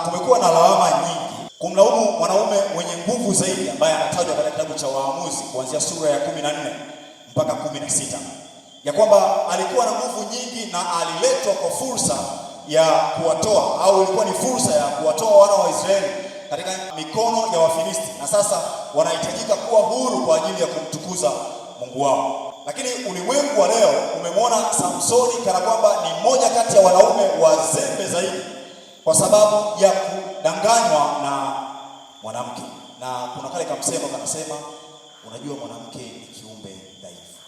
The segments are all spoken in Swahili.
Kumekuwa na lawama nyingi kumlaumu mwanaume mwenye nguvu zaidi ambaye anatajwa katika kitabu cha Waamuzi kuanzia sura ya 14 mpaka 16, ya kwamba alikuwa na nguvu nyingi na aliletwa kwa fursa ya kuwatoa, au ilikuwa ni fursa ya kuwatoa wana wa Israeli katika mikono ya Wafilisti, na sasa wanahitajika kuwa huru kwa ajili ya kumtukuza Mungu wao. Lakini ulimwengu wa leo umemwona Samsoni kana kwamba ni mmoja kati ya wanaume wazembe zaidi kwa sababu ya kudanganywa na mwanamke. Na kuna kale kamsemo kanasema, unajua mwanamke ni kiumbe dhaifu.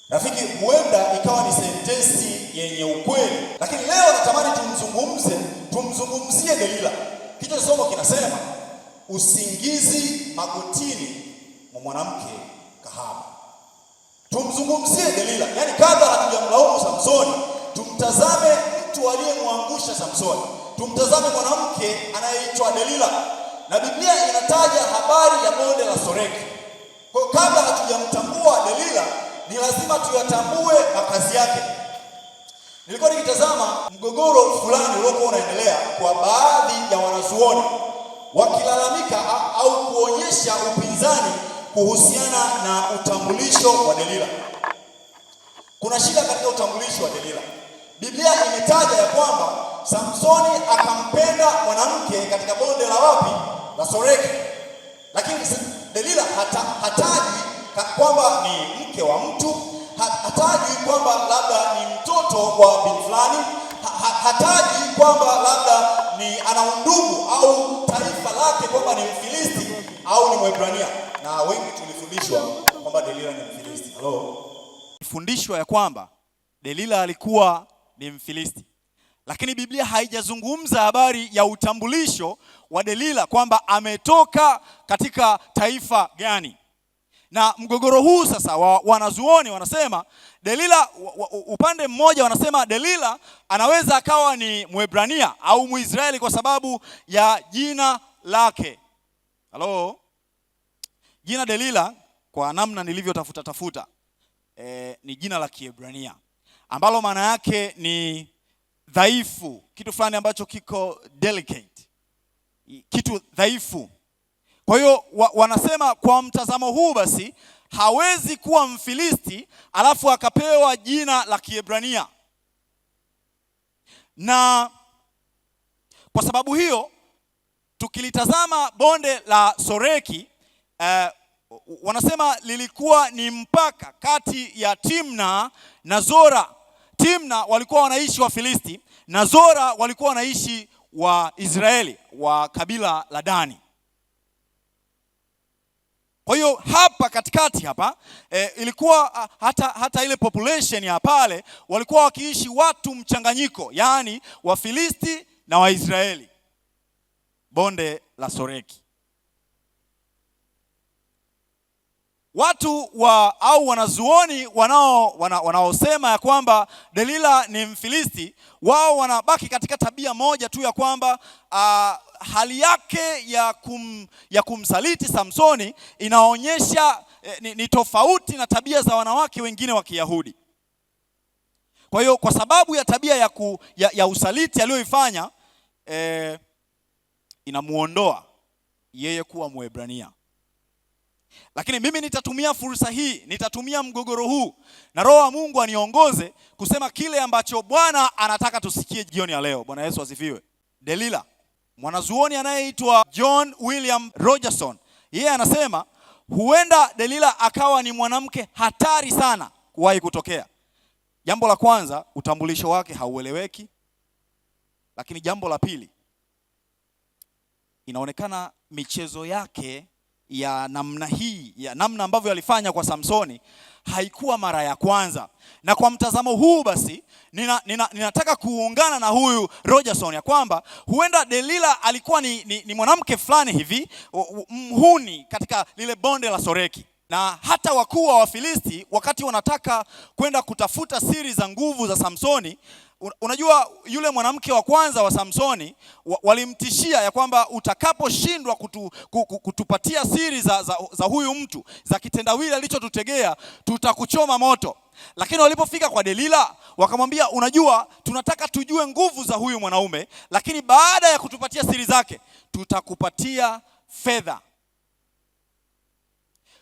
Rafiki, huenda ikawa ni sentensi yenye ukweli, lakini leo natamani tumzungumzie Delila. Kichwa cha somo kinasema usingizi magotini mwa mwanamke kahaba. Tumzungumzie Delila. Yaani kabla hatujamlaumu Samsoni, tumtazame mtu aliyemwangusha Samsoni. Tumtazame mwanamke anayeitwa Delila. Na Biblia inataja habari ya bonde la Soreki. Kwa hiyo kabla hatujamtambua Delila, ni lazima tuyatambue makazi yake. Nilikuwa nikitazama mgogoro fulani uliokuwa unaendelea kwa baadhi ya wanazuoni wakilalamika au kuonyesha upinzani kuhusiana na utambulisho wa Delila. Kuna shida katika utambulisho wa Delila. Biblia imetaja ya kwamba Samsoni akampenda mwanamke katika bonde la wapi? La Soreki. Lakini Delila hataji kwamba ni mke wa mtu, hataji kwamba labda ni mtoto wa bin fulani, hataji kwamba labda ni ana undugu au taifa lake kwamba ni Mfilisti au ni Mwebrania. Na wengi tulifundishwa kwamba Delila ni Mfilisti. Fundishwa ya kwamba Delila alikuwa ni Mfilisti. Lakini Biblia haijazungumza habari ya utambulisho wa Delila kwamba ametoka katika taifa gani. Na mgogoro huu sasa wanazuoni wanasema Delila, upande mmoja wanasema Delila anaweza akawa ni Mwebrania au Mwisraeli kwa sababu ya jina lake. Jina Delila kwa namna nilivyotafuta ni jina la Kiebrania ambalo maana yake ni dhaifu, kitu fulani ambacho kiko delicate, kitu dhaifu. Kwa hiyo wanasema kwa mtazamo huu basi hawezi kuwa Mfilisti alafu akapewa jina la Kiebrania. Na kwa sababu hiyo tukilitazama bonde la Soreki, wanasema lilikuwa ni mpaka kati ya Timna na Zora. Timna walikuwa wanaishi wa Filisti na Zora walikuwa wanaishi wa Israeli wa kabila la Dani. Kwa hiyo hapa katikati hapa ilikuwa hata ile population ya pale walikuwa wakiishi watu mchanganyiko, yani Wafilisti na Waisraeli. Bonde la Soreki. Watu au wanazuoni wanaosema ya kwamba Delila ni Mfilisti, wao wanabaki katika tabia moja tu ya kwamba hali yake ya kumsaliti Samsoni inaonyesha ni tofauti na tabia za wanawake wengine wa Kiyahudi. Kwa hiyo kwa sababu ya tabia ya usaliti aliyoifanya, inamuondoa yeye kuwa Mwebrania. Lakini mimi nitatumia fursa hii, nitatumia mgogoro huu na Roho wa Mungu aniongoze kusema kile ambacho Bwana anataka tusikie jioni ya leo. Bwana Yesu asifiwe. Delila, mwanazuoni anayeitwa John William Rogerson, yeye anasema huenda Delila akawa ni mwanamke hatari sana kuwahi kutokea. Jambo la kwanza, utambulisho wake haueleweki. Lakini jambo la pili, inaonekana michezo yake ya namna hii, ya namna ambavyo alifanya kwa Samsoni haikuwa mara ya kwanza. Na kwa mtazamo huu basi ninataka kuungana na huyu Rogerson ya kwamba huenda Delila alikuwa ni mwanamke fulani hivi mhuni katika lile bonde la Soreki. Na hata wakuu wa Wafilisti wakati wanataka kwenda kutafuta siri za nguvu za Samsoni, Unajua yule mwanamke wa kwanza wa Samsoni walimtishia ya kwamba utakaposhindwa kutupatia siri za huyu mtu, za kitendawili alichotutegea, tutakuchoma moto. Lakini walipofika kwa Delila wakamwambia, unajua tunataka tujue nguvu za huyu mwanaume, lakini baada ya kutupatia siri zake tutakupatia fedha.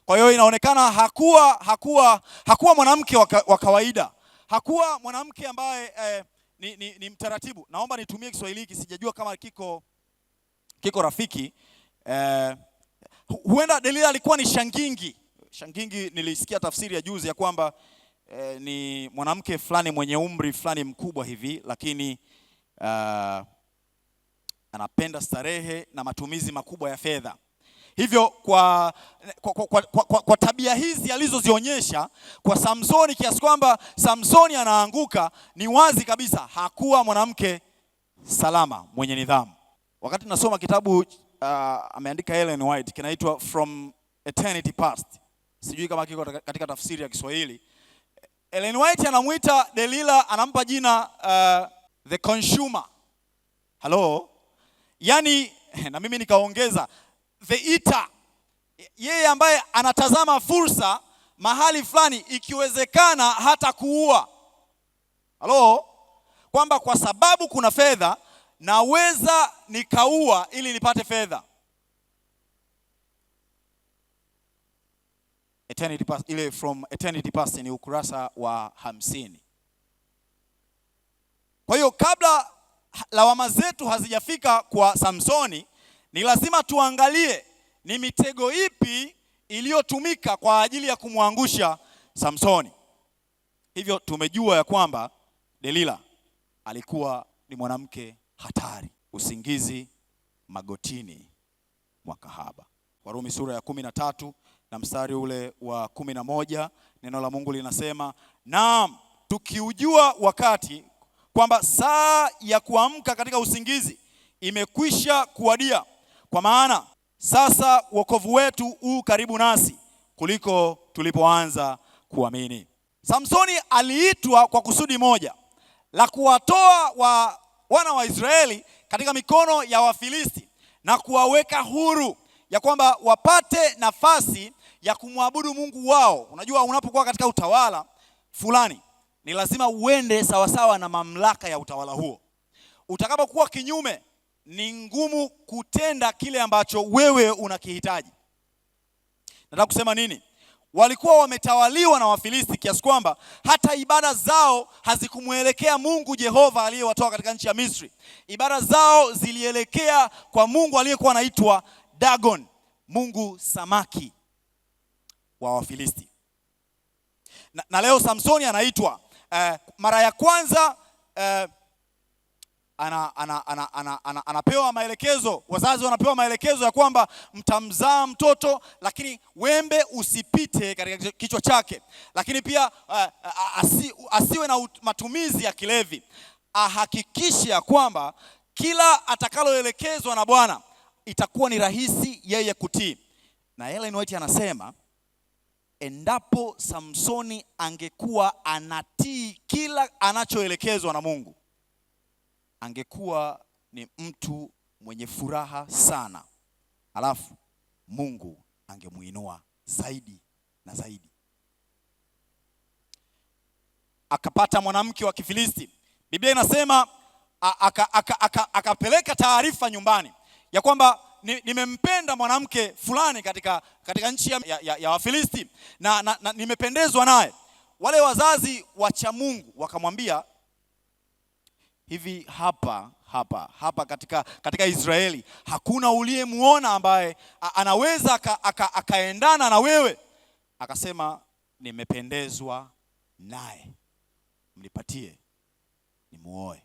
Kwa hiyo inaonekana hakuwa mwanamke wa kawaida. Hakuwa mwanamke ambaye ni mtaratibu. Naomba nitumie Kiswahili hiki, sijajua kama kiko rafiki. Huenda Delila alikuwa ni shangingi. Shangingi nilisikia tafsiri ya juzi ya kwamba ni mwanamke fulani mwenye umri fulani mkubwa hivi, lakini anapenda starehe na matumizi makubwa ya fedha. Hivyo kwa tabia hizi alizozionyesha kwa Samsoni, kiasi kwamba Samsoni anaanguka, ni wazi kabisa hakuwa mwanamke salama mwenye nidhamu. Wakati nasoma kitabu ameandika Ellen White, kinaitwa From Eternity Past, sijui kama kiko katika tafsiri ya Kiswahili. Ellen White anamuita Delila, anampa jina the consumer. Hello? Yani na mimi nikaongeza the eater. Yeye ambaye anatazama fursa mahali fulani, ikiwezekana hata kuua. Hello? Kwamba kwa sababu kuna fedha naweza nikaua ili nipate fedha. Eternity Past, ile From Eternity Past ni ukurasa wa 50. Kwa hiyo kabla lawama zetu hazijafika kwa Samsoni, ni lazima tuangalie ni mitego ipi iliyotumika kwa ajili ya kumwangusha Samsoni. Hivyo tumejua ya kwamba Delila alikuwa ni mwanamke hatari. Usingizi magotini mwa kahaba. Warumi sura ya 13 na mstari ule wa 11, neno la Mungu linasema, naam, tukiujua wakati kwamba saa ya kuamka katika usingizi imekwisha kuwadia, kwa maana sasa wokovu wetu u karibu nasi kuliko tulipoanza kuamini. Samsoni aliitwa kwa kusudi moja la kuwatoa wana wa Israeli katika mikono ya Wafilisti na kuwaweka huru, ya kwamba wapate nafasi ya kumwabudu Mungu wao. Unajua, unapokuwa katika utawala fulani ni lazima uende sawasawa na mamlaka ya utawala huo. Utakapokuwa kinyume, ni ngumu kutenda kile ambacho wewe unakihitaji. Nataka kusema nini? Walikuwa wametawaliwa na Wafilisti kiasi kwamba hata ibada zao hazikumuelekea Mungu Jehova aliyewatoa katika nchi ya Misri. Ibada zao zilielekea kwa Mungu aliyekuwa anaitwa Dagon, Mungu samaki wa Wafilisti. Na leo Samsoni anaitwa mara ya kwanza anapewa maelekezo, wazazi wanapewa maelekezo ya kwamba mtamzaa mtoto, lakini wembe usipite katika kichwa chake. Lakini pia asiwe na matumizi ya kilevi. Ahakikishe ya kwamba kila atakaloelekezwa na Bwana itakuwa ni rahisi yeye kutii. Na Ellen White anasema endapo Samsoni angekuwa anatii kila anachoelekezwa na Mungu, angekuwa ni mtu mwenye furaha sana, alafu Mungu angemuinua zaidi na zaidi. Akapata mwanamke wa Kifilisti. Biblia inasema akapeleka taarifa nyumbani ya kwamba nimempenda mwanamke fulani katika nchi ya Wafilisti na nimependezwa naye. Wale wazazi wacha Mungu wakamwambia, hivi hapa katika Israeli hakuna uliyemuona ambaye anaweza akaendana na wewe? Akasema, nimependezwa naye, mnipatie nimuoe.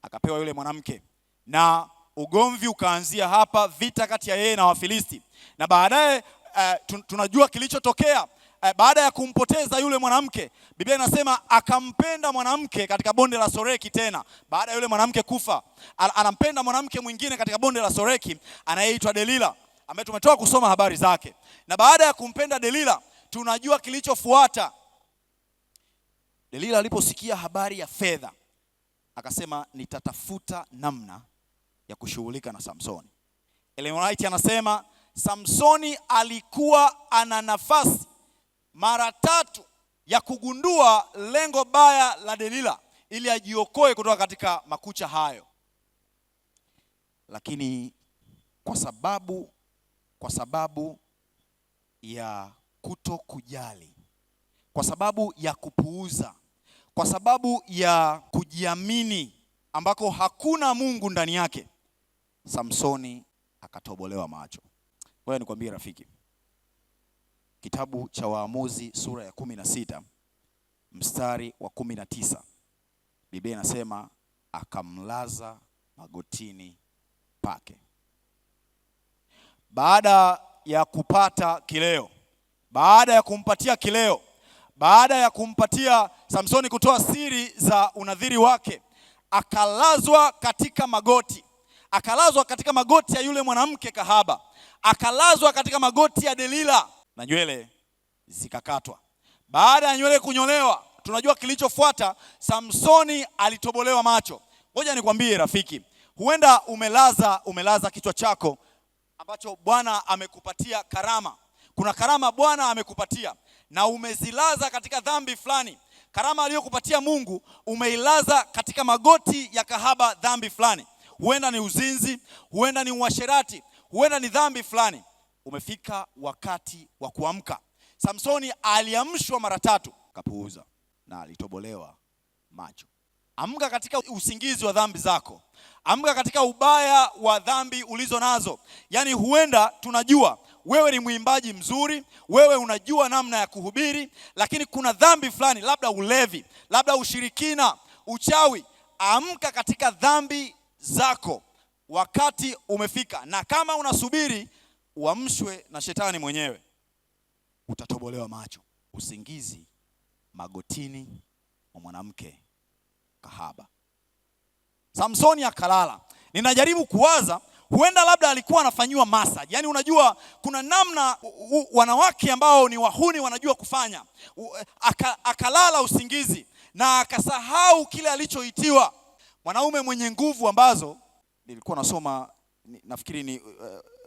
Akapewa yule mwanamke, na ugomvi ukaanzia hapa, vita kati ya yeye na Wafilisti. Na baadaye tunajua kilichotokea. Baada ya kumpoteza yule mwanamke, Biblia inasema akampenda mwanamke katika bonde la Soreki tena. Baada ya yule mwanamke kufa, anampenda mwanamke mwingine katika bonde la Soreki anayeitwa Delila, ambaye tumetoka kusoma habari zake. Na baada ya kumpenda Delila, tunajua kilichofuata. Delila aliposikia habari ya fedha, akasema nitatafuta namna ya kushughulika na Samsoni. Ellen White anasema Samsoni alikuwa ana nafasi mara 3 ya kugundua lengo baya la Delila ili ajiokoe kutoka katika makucha hayo. Lakini kwa sababu ya kutokujali, kwa sababu ya kupuuza, kwa sababu ya kujiamini ambako hakuna Mungu ndani yake, Samsoni akatobolewa macho. Wewe nikwambie rafiki, kitabu cha Waamuzi sura ya 16 mstari wa 19, Biblia inasema akamlaza magotini pake. Baada ya kupata kileo, baada ya kumpatia kileo, baada ya kumpatia Samsoni kutoa siri za unadhiri wake, akalazwa katika magoti. Akalazwa katika magoti ya yule mwanamke kahaba. Akalazwa katika magoti ya Delila na nywele zikakatwa. Baada ya nywele kunyolewa, tunajua kilichofuata, Samsoni alitobolewa macho. Ngoja nikwambie rafiki, huenda umelaza kichwa chako ambacho Bwana amekupatia karama. Kuna karama Bwana amekupatia na umezilaza katika dhambi fulani. Karama aliyokupatia Mungu umeilaza katika magoti ya kahaba dhambi fulani. Huenda ni uzinzi, huenda ni uasherati, huenda ni dhambi fulani. Umefika wakati wa kuamka. Samsoni aliamshwa mara 3, kapuuza na alitobolewa macho. Amka katika usingizi wa dhambi zako. Amka katika ubaya wa dhambi ulizo nazo. Yaani huenda tunajua wewe ni mwimbaji mzuri, wewe unajua namna ya kuhubiri, lakini kuna dhambi fulani, labda ulevi, labda ushirikina, uchawi. Amka katika dhambi zako. Wakati umefika, na kama unasubiri uamshwe na shetani mwenyewe, utatobolewa macho. Usingizi magotini mwa mwanamke kahaba. Samsoni akalala. Ninajaribu kuwaza, huenda labda alikuwa anafanyiwa massage. Yaani unajua kuna namna wanawake ambao ni wahuni wanajua kufanya. Akalala usingizi na akasahau kile alichoitiwa. Mwanaume mwenye nguvu ambazo nilikuwa nasoma, nafikiri ni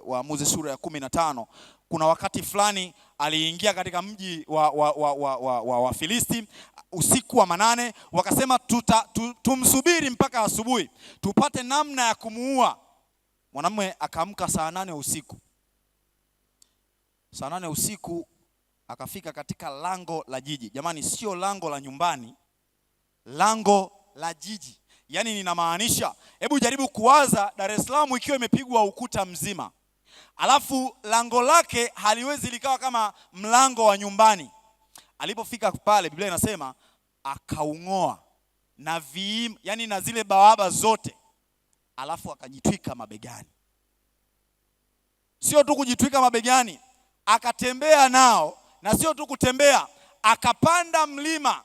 Waamuzi sura ya 15. Kuna wakati fulani aliingia katika mji wa Filisti usiku wa manane, wakasema tumsubiri mpaka asubuhi tupate namna ya kumuua. Mwanamume akaamka saa 8 usiku. Saa 8 usiku akafika katika lango la jiji. Jamani, sio lango la nyumbani, lango la jiji. Yaani ninamaanisha, hebu jaribu kuwaza Dar es Salaam ikiwa imepigwa ukuta mzima, alafu lango lake haliwezi likawa kama mlango wa nyumbani. Alipofika pale, Biblia inasema akaungoa na yani na zile bawaba zote, alafu akajitwika mabegani. Sio tu kujitwika mabegani, akatembea nao, na sio tu kutembea, akapanda mlima.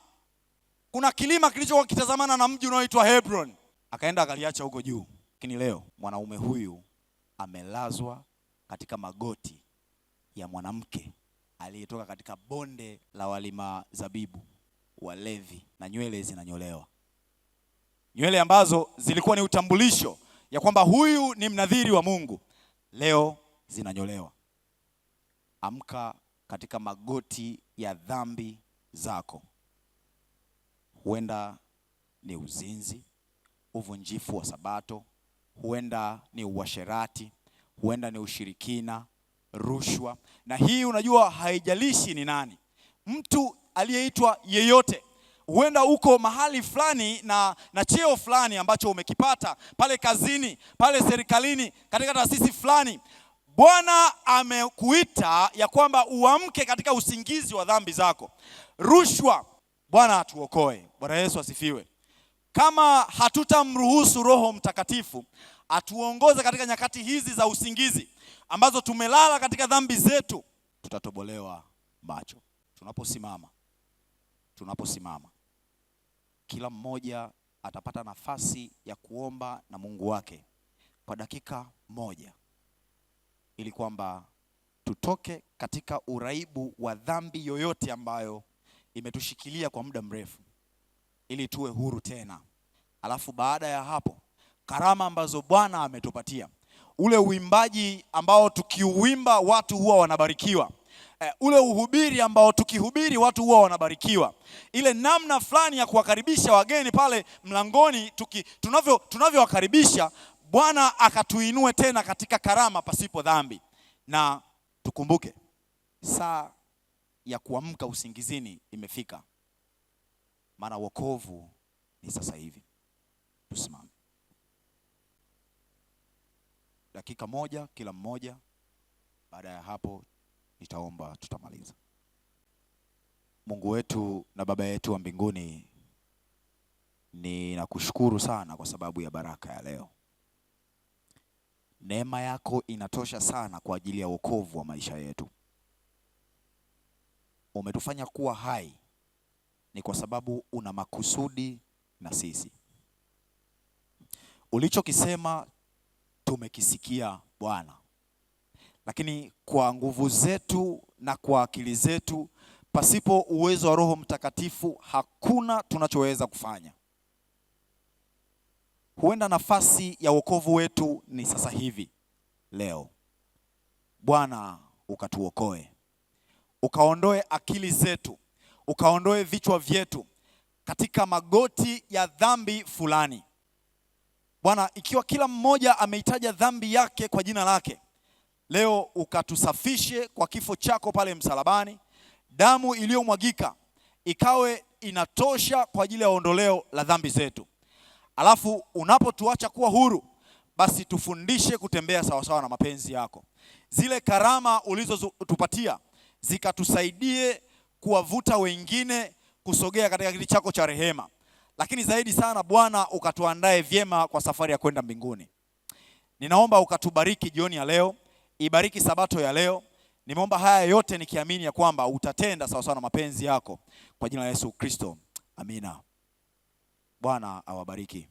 Kuna kilima kilichokuwa kitazamana na mji unaoitwa Hebron, akaenda akaliacha huko juu. Lakini leo mwanaume huyu amelazwa katika magoti ya mwanamke aliyetoka katika bonde la walima zabibu, walevi, na nywele zinanyolewa. Nywele ambazo zilikuwa ni utambulisho ya kwamba huyu ni mnadhiri wa Mungu, leo zinanyolewa. Amka katika magoti ya dhambi zako. Huenda ni uzinzi, uvunjifu wa Sabato, huenda ni uasherati, huenda ni ushirikina, rushwa. Na hii unajua haijalishi ni nani, mtu aliyeitwa yeyote. Huenda uko mahali fulani na cheo fulani ambacho umekipata pale kazini, pale serikalini, katika taasisi fulani. Bwana amekuita ya kwamba uamke katika usingizi wa dhambi zako. Rushwa, Bwana atuokoe. Bwana Yesu asifiwe. Kama hatutamruhusu Roho Mtakatifu atuongoze katika nyakati hizi za usingizi ambazo tumelala katika dhambi zetu, tutatobolewa macho. Tunaposimama kila mmoja atapata nafasi ya kuomba na Mungu wake kwa dakika 1, ili kwamba tutoke katika uraibu wa dhambi yoyote ambayo imetushikilia kwa muda mrefu, ili tuwe huru tena Alafu baada ya hapo, karama ambazo Bwana ametupatia, ule uimbaji ambao tukiuimba watu huwa wanabarikiwa, ule uhubiri ambao tukihubiri watu huwa wanabarikiwa, ile namna fulani ya kuwakaribisha wageni pale mlangoni, tunavyowakaribisha, Bwana akatuinue tena katika karama pasipo dhambi. Na tukumbuke saa ya kuamka usingizini imefika, maana wokovu ni sasa hivi. Tusimame dakika moja kila mmoja. Baada ya hapo nitaomba, tutamaliza. Mungu wetu na Baba yetu wa mbinguni, ninakushukuru sana kwa sababu ya baraka ya leo. Neema yako inatosha sana kwa ajili ya wokovu wa maisha yetu. Umetufanya kuwa hai ni kwa sababu una makusudi na sisi. Ulichokisema tumekisikia Bwana, lakini kwa nguvu zetu na kwa akili zetu, pasipo uwezo wa Roho Mtakatifu, hakuna tunachoweza kufanya. Huenda nafasi ya wokovu wetu ni sasa hivi leo. Bwana, ukatuokoe, ukaondoe akili zetu, ukaondoe vichwa vyetu katika magoti ya dhambi fulani. Bwana, ikiwa kila mmoja ameitaja dhambi yake kwa jina lake, leo ukatusafishe kwa kifo chako pale msalabani. Damu iliyomwagika ikawe inatosha kwa ajili ya ondoleo la dhambi zetu. Alafu unapotuacha kuwa huru, basi tufundishe kutembea sawasawa na mapenzi yako. Zile karama ulizotupatia zikatusaidie kuwavuta wengine kusogea katika kiti chako cha rehema. Lakini zaidi sana Bwana, ukatuandae vyema kwa safari ya kwenda mbinguni. Ninaomba ukatubariki jioni ya leo, ibariki sabato ya leo. Nimeomba haya yote nikiamini ya kwamba utatenda sawasawa na mapenzi yako, kwa jina la Yesu Kristo. Amina. Bwana awabariki.